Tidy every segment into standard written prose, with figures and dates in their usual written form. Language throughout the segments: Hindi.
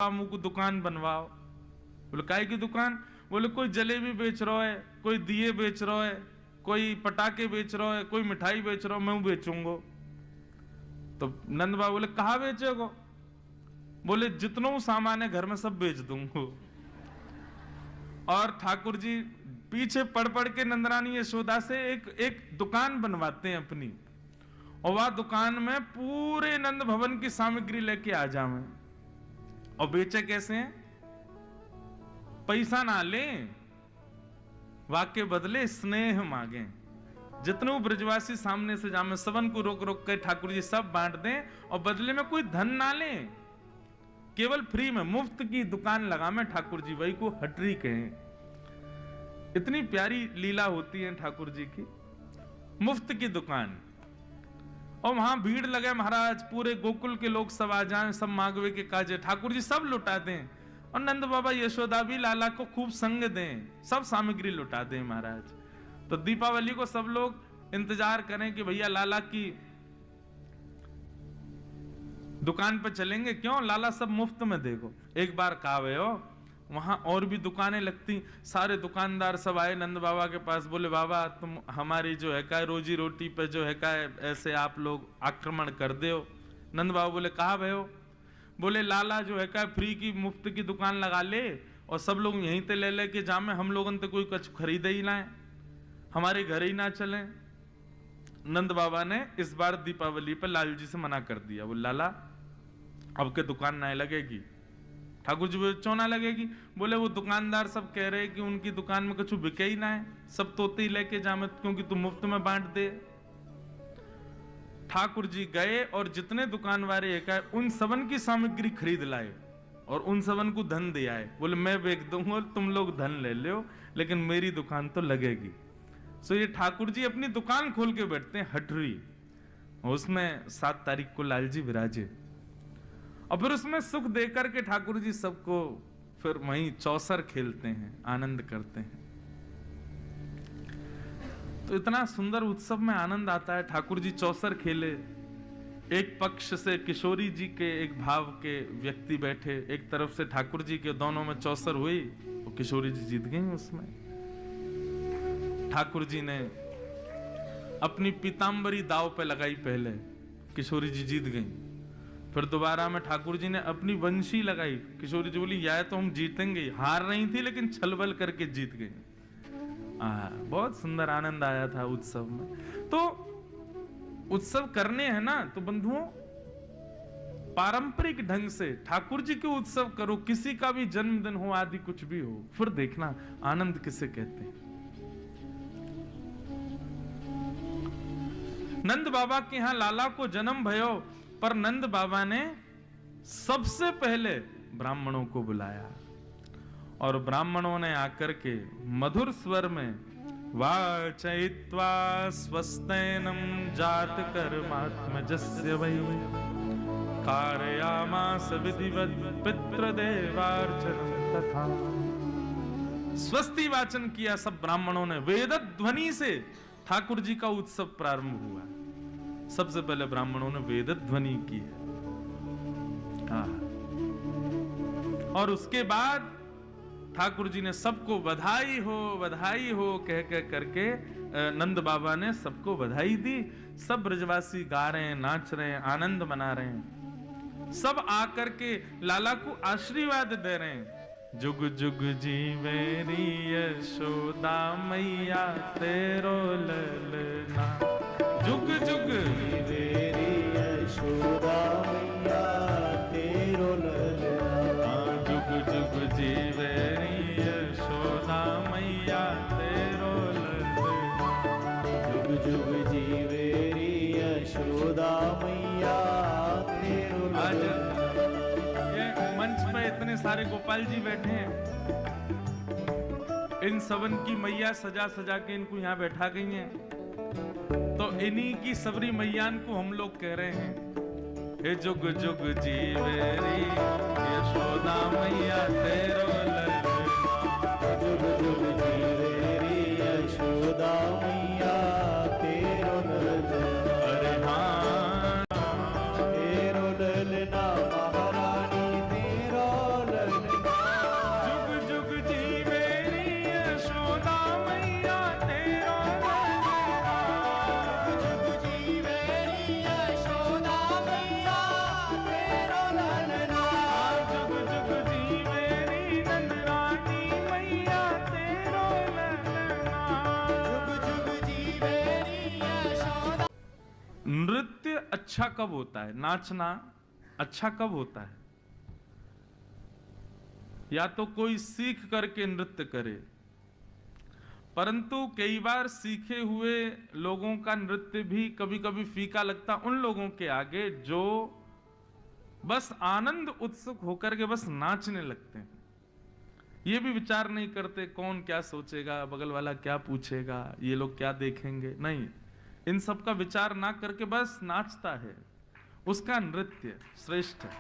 मामू को दुकान बनवाओ। बोले काय की दुकान? बोले कोई जलेबी बेच रहा है, कोई दिए बेच रहा है, कोई पटाखे बेच रहा है, कोई मिठाई बेच रहा है, मैं बेचूंगा। तो नंद बाबा बोले कहाँ बेचेगो? बोले जितना सामान है घर में सब बेच दूंगा। और ठाकुर जी पीछे पढ़ पढ़ के नंदरानी यशोदा से एक दुकान बनवाते हैं अपनी, और वह दुकान में पूरे नंद भवन की सामग्री लेके आ जावे। और बेचे कैसे हैं? पैसा ना लें, वाक्य बदले स्नेह मांगे। जितने ब्रजवासी सामने से जामे सबन को रोक रोक कर ठाकुर जी सब बांट दें, और बदले में कोई धन ना लें, केवल फ्री में मुफ्त की दुकान लगा में ठाकुर जी, वही को हटरी कहें। इतनी प्यारी लीला होती है ठाकुर जी की, मुफ्त की दुकान। और वहां भीड़ लगे महाराज, पूरे गोकुल के लोग सब आ जाएं, सब मांगवे के काजे ठाकुर जी सब लुटा दें, और नंद बाबा यशोदा भी लाला को खूब संग दें, सब सामग्री लुटा दें महाराज। तो दीपावली को सब लोग इंतजार करें कि भैया लाला की दुकान पर चलेंगे, क्यों लाला सब मुफ्त में देखो। एक बार कावे हो वहां और भी दुकानें लगती, सारे दुकानदार सब आए नंद बाबा के पास, बोले बाबा तुम हमारी जो है का रोजी रोटी पे जो है का ऐसे आप लोग आक्रमण कर दे हो। नंद बाबा बोले कहा भय हो? बोले लाला जो है का फ्री की मुफ्त की दुकान लगा ले, और सब लोग यहीं ते ले के जामे, हम लोगों ने कोई कुछ खरीदे ही ना है, हमारे घर ही ना चले। नंद बाबा ने इस बार दीपावली पर लाल जी से मना कर दिया, बोले लाला अब के दुकान ना लगेगी। ठाकुर जी बोले क्यों ना लगेगी? बोले वो दुकानदार सब कह रहे कि उनकी दुकान में कुछ बिके ही ना है, सब तोते ही लेके जामे, क्योंकि तुम मुफ्त में बांट दे। ठाकुर जी गए और जितने दुकान वाले एक आए उन सबन की सामग्री खरीद लाए, और उन सबन को धन दे आए। बोले मैं बेच दूंगा, तुम लोग धन ले लो, लेकिन मेरी दुकान तो लगेगी। सो ये ठाकुर जी अपनी दुकान खोल के बैठते हैं हटरी, उसमें 7 तारीख को लाल जी विराजे, और फिर उसमें सुख देकर के ठाकुर जी सबको फिर वहीं चौसर खेलते हैं, आनंद करते हैं। तो इतना सुंदर उत्सव में आनंद आता है। ठाकुर जी चौसर खेले, एक पक्ष से किशोरी जी के एक भाव के व्यक्ति बैठे, एक तरफ से ठाकुर जी के, दोनों में चौसर हुई, और किशोरी जी जीत गई उसमें। ठाकुर जी ने अपनी पीतांबरी दाव पे लगाई पहले, किशोरी जी जीत गई। फिर दोबारा में ठाकुर जी ने अपनी वंशी लगाई, किशोरी जी बोली या तो हम जीतेंगे, हार रही थी लेकिन छलबल करके जीत गई। बहुत सुंदर आनंद आया था उत्सव में। तो उत्सव करने हैं ना तो बंधुओं पारंपरिक ढंग से ठाकुर जी के उत्सव करो, किसी का भी जन्मदिन हो आदि कुछ भी हो, फिर देखना आनंद किसे कहते हैं। नंद बाबा के यहां लाला को जन्म भयो, पर नंद बाबा ने सबसे पहले ब्राह्मणों को बुलाया, और ब्राह्मणों ने आकर के मधुर स्वर में वाचयित्वा स्वस्तेनम जात कर्मात्मजस्य वै कारयामास विधिवत् पितृदेवार्चनम तथा। स्वस्ति वाचन किया सब ब्राह्मणों ने, वेद ध्वनि से ठाकुर जी का उत्सव प्रारंभ हुआ। सबसे पहले ब्राह्मणों ने वेद ध्वनि की है। और उसके बाद ठाकुर जी ने सबको बधाई हो कह कह करके नंद बाबा ने सबको बधाई दी। सब ब्रजवासी गा रहे हैं, नाच रहे हैं, आनंद मना रहे हैं। सब आकर के लाला को आशीर्वाद दे रहे हैं। जुग जुग जीवेरी यशोदा मैया तेरो ललना, जुग जुग जीवेरी यशोदा मैया तेरो ललना, जुग जुग जीवेरी यशोदा मैया तेरो ललना, जुग जुग जीवेरी यशोदा मैया तेरो ललना। ये मंच पे इतने सारे गोपाल जी बैठे हैं, इन सबन की मैया सजा सजा के इनको यहाँ बैठा गई हैं। तो इन्हीं की सबरी मैयान को हम लोग कह रहे हैं, हे जुग जुग जीवेरी यशोदा मैया तेरो ललना, जुग जुग जीवेरी यशोदा मैया तेरो ललना। अरे हाँ तेरो ललना महारानी तेरो अच्छा कब होता है, नाचना अच्छा कब होता है? या तो कोई सीख करके नृत्य करे, परंतु कई बार सीखे हुए लोगों का नृत्य भी कभी कभी फीका लगता उन लोगों के आगे जो बस आनंद उत्सुक होकर के बस नाचने लगते हैं। ये भी विचार नहीं करते कौन क्या सोचेगा, बगल वाला क्या पूछेगा, ये लोग क्या देखेंगे, नहीं, इन सब का विचार ना करके बस नाचता है, उसका नृत्य श्रेष्ठ है।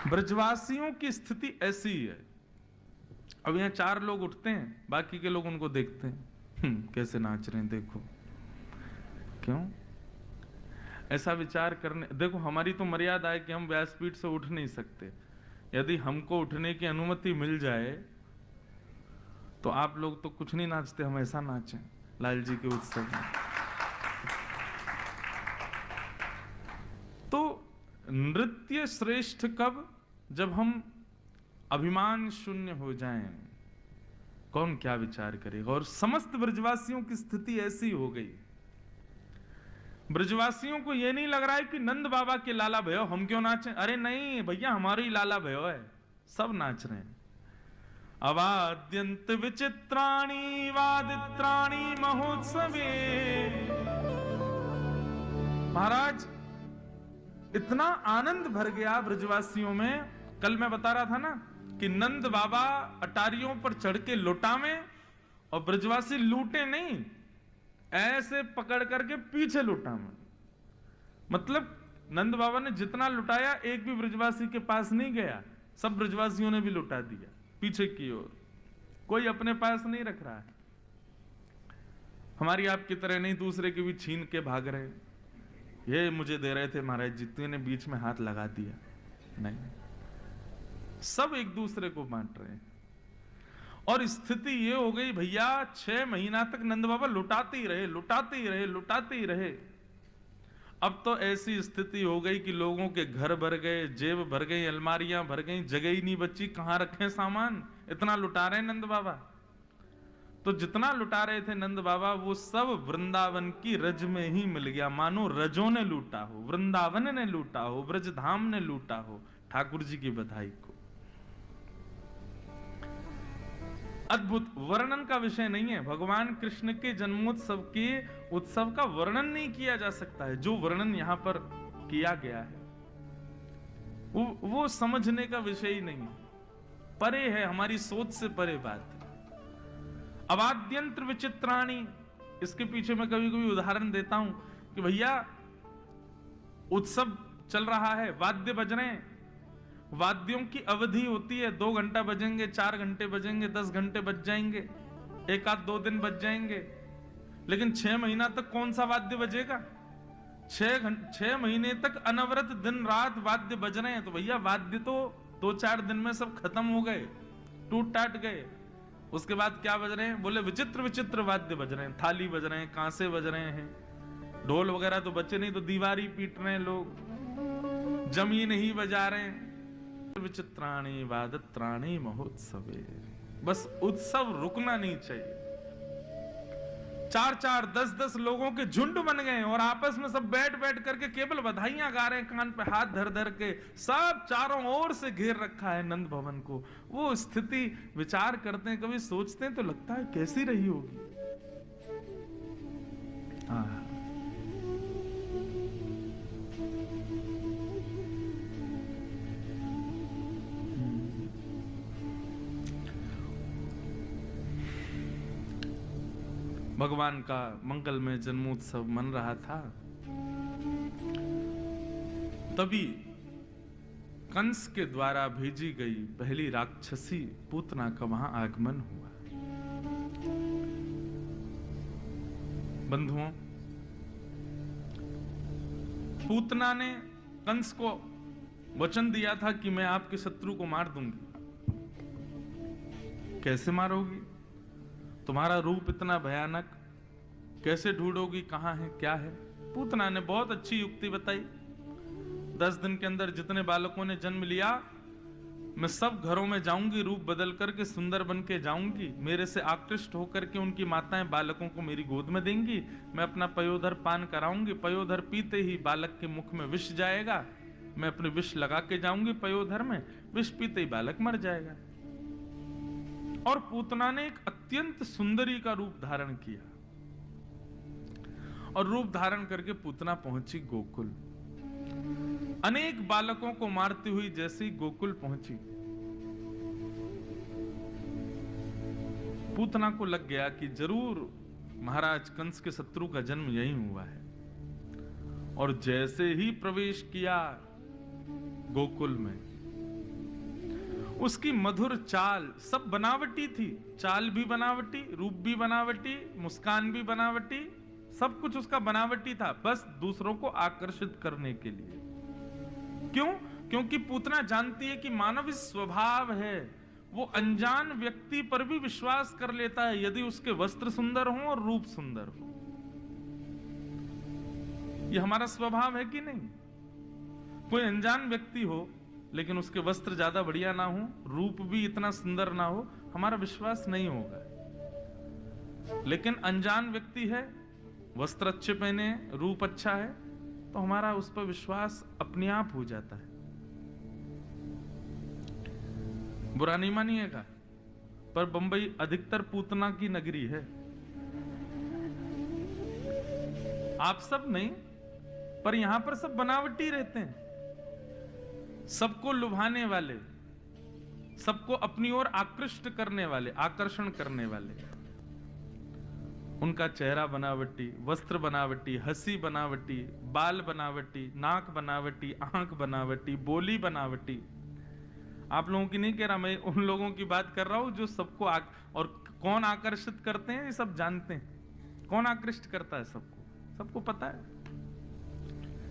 ब्रजवासियों की स्थिति ऐसी ही है। अब यहाँ 4 लोग उठते हैं, बाकी के लोग उनको देखते हैं, कैसे नाच रहे हैं देखो। क्यों ऐसा विचार करने? देखो हमारी तो मर्यादा है कि हम व्यासपीठ से उठ नहीं सकते। यदि हमको उठने की अनुमति मिल जाए तो आप लोग तो कुछ नहीं नाचते, हम ऐसा नाचें लाल जी के उत्सव में। तो नृत्य श्रेष्ठ कब? जब हम अभिमान शून्य हो जाएं, कौन क्या विचार करेगा। और समस्त ब्रजवासियों की स्थिति ऐसी हो गई। ब्रजवासियों को यह नहीं लग रहा है कि नंद बाबा के लाला भयो हम क्यों नाचें। अरे नहीं भैया, हमारी लाला भयो है, सब नाच रहे हैं। अवाद्यंत विचित्राणि वादित्राणि महोत्सवे। महाराज इतना आनंद भर गया ब्रजवासियों में। कल मैं बता रहा था ना कि नंद बाबा अटारियों पर चढ़ के लुटावे और ब्रजवासी लूटे नहीं, ऐसे पकड़ करके पीछे लुटावे। मतलब नंद बाबा ने जितना लुटाया एक भी ब्रजवासी के पास नहीं गया, सब ब्रजवासियों ने भी लुटा दिया पीछे की ओर। कोई अपने पास नहीं रख रहा है। हमारी आपकी तरह नहीं दूसरे के भी छीन के भाग रहे। ये मुझे दे रहे थे महाराज जी, ने बीच में हाथ लगा दिया, नहीं, सब एक दूसरे को बांट रहे हैं। और स्थिति ये हो गई भैया, 6 महीना तक नंद बाबा लुटाते ही रहे, लुटाते ही रहे, लुटाते ही रहे। अब तो ऐसी स्थिति हो गई कि लोगों के घर भर गए, जेब भर गई, अलमारियां भर गई, जगह ही नहीं बची, कहां रखें सामान, इतना लुटा रहे नंद बाबा। तो जितना लुटा रहे थे नंद बाबा वो सब वृंदावन की रज में ही मिल गया। मानो रजों ने लूटा हो, वृंदावन ने लूटा हो, ब्रजधाम ने लूटा हो। ठाकुर जी की बधाई को। अद्भुत, वर्णन का विषय नहीं है। भगवान कृष्ण के जन्मोत्सव के उत्सव का वर्णन नहीं किया जा सकता है। जो वर्णन यहां पर किया गया है वो समझने का विषय ही नहीं है, परे है, हमारी सोच से परे बात है। अवाद्यंत्र विचित्राणि, इसके पीछे मैं कभी कभी उदाहरण देता हूं कि भैया उत्सव चल रहा है, वाद्य बज रहे हैं, वाद्यों की अवधि होती है, 2 घंटा बजेंगे, 4 घंटे बजेंगे, 10 घंटे बज जाएंगे, 1-2 दिन बज जाएंगे, लेकिन 6 महीना तक कौन सा वाद्य बजेगा? 6 महीने तक अनवरत दिन रात वाद्य बज रहे हैं। तो भैया वाद्य तो 2-4 दिन में सब खत्म हो गए, टूट टाट गए। उसके बाद क्या बज रहे हैं? बोले विचित्र विचित्र वाद्य बज रहे हैं, थाली बज रहे हैं, कांसे बज रहे हैं, ढोल वगैरह तो बचे नहीं, तो दीवारी पीट रहे हैं लोग, जमीन ही बजा रहे हैं। विचित्राणि वादत्राणि महोत्सवे। बस उत्सव रुकना नहीं चाहिए। 4-4, 10-10 लोगों के झुंड बन गए और आपस में सब बैठ बैठ करके केवल बधाइयां गा रहे हैं, कान पे हाथ धर धर के, सब चारों ओर से घेर रखा है नंद भवन को। वो स्थिति विचार करते हैं, कभी सोचते हैं तो लगता है कैसी रही होगी। हाँ, भगवान का मंगलमय जन्मोत्सव मन रहा था, तभी कंस के द्वारा भेजी गई पहली राक्षसी पूतना का वहां आगमन हुआ। बंधुओं, पूतना ने कंस को वचन दिया था कि मैं आपके शत्रु को मार दूंगी। कैसे मारोगी? तुम्हारा रूप इतना भयानक, कैसे ढूंढोगी कहां है क्या है? पूतना ने बहुत अच्छी युक्ति बताई। 10 दिन के अंदर जितने बालकों ने जन्म लिया मैं सब घरों में जाऊंगी, रूप बदल करके सुंदर बन के जाऊंगी, मेरे से आकृष्ट होकर के उनकी माताएं बालकों को मेरी गोद में देंगी, मैं अपना पयोधर पान कराऊंगी, पयोधर पीते ही बालक के मुख में विष जाएगा, मैं अपने विष लगा के जाऊंगी पयोधर में, विष पीते ही बालक मर जाएगा। और पूतना ने एक अत्यंत सुंदरी का रूप धारण किया और रूप धारण करके पूतना पहुंची गोकुल। अनेक बालकों को मारती हुई जैसे ही गोकुल पहुंची, पूतना को लग गया कि जरूर महाराज कंस के शत्रु का जन्म यहीं हुआ है। और जैसे ही प्रवेश किया गोकुल में, उसकी मधुर चाल सब बनावटी थी, चाल भी बनावटी, रूप भी बनावटी, मुस्कान भी बनावटी, सब कुछ उसका बनावटी था, बस दूसरों को आकर्षित करने के लिए। क्यों? क्योंकि पूतना जानती है कि मानव स्वभाव है, वो अनजान व्यक्ति पर भी विश्वास कर लेता है यदि उसके वस्त्र सुंदर हो और रूप सुंदर हो। ये हमारा स्वभाव है कि नहीं? कोई अनजान व्यक्ति हो लेकिन उसके वस्त्र ज्यादा बढ़िया ना हो, रूप भी इतना सुंदर ना हो, हमारा विश्वास नहीं होगा। लेकिन अनजान व्यक्ति है, वस्त्र अच्छे पहने, रूप अच्छा है, तो हमारा उस पर विश्वास अपने आप हो जाता है। बुरा नहीं मानिएगा, पर बंबई अधिकतर पूतना की नगरी है। आप सब नहीं, पर यहां पर सब बनावटी रहते हैं, सबको लुभाने वाले, सबको अपनी ओर आकृष्ट करने वाले, आकर्षण करने वाले। उनका चेहरा बनावटी, वस्त्र बनावटी, हंसी बनावटी, बाल बनावटी, नाक बनावटी, आंख बनावटी, बोली बनावटी। आप लोगों की नहीं कह रहा, मैं उन लोगों की बात कर रहा हूं जो सबको और कौन आकर्षित करते हैं ये सब जानते हैं। कौन आकृष्ट करता है सबको, सबको पता है।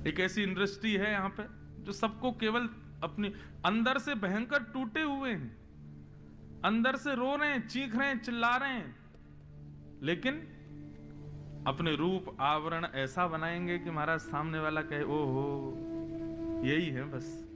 एक ऐसी इंडस्ट्री है यहाँ पे जो सबको केवल अपनी अंदर से भयंकर टूटे हुए हैं, अंदर से रो रहे हैं, चीख रहे हैं, चिल्ला रहे हैं, लेकिन अपने रूप आवरण ऐसा बनाएंगे कि महाराज सामने वाला कहे ओहो यही है बस।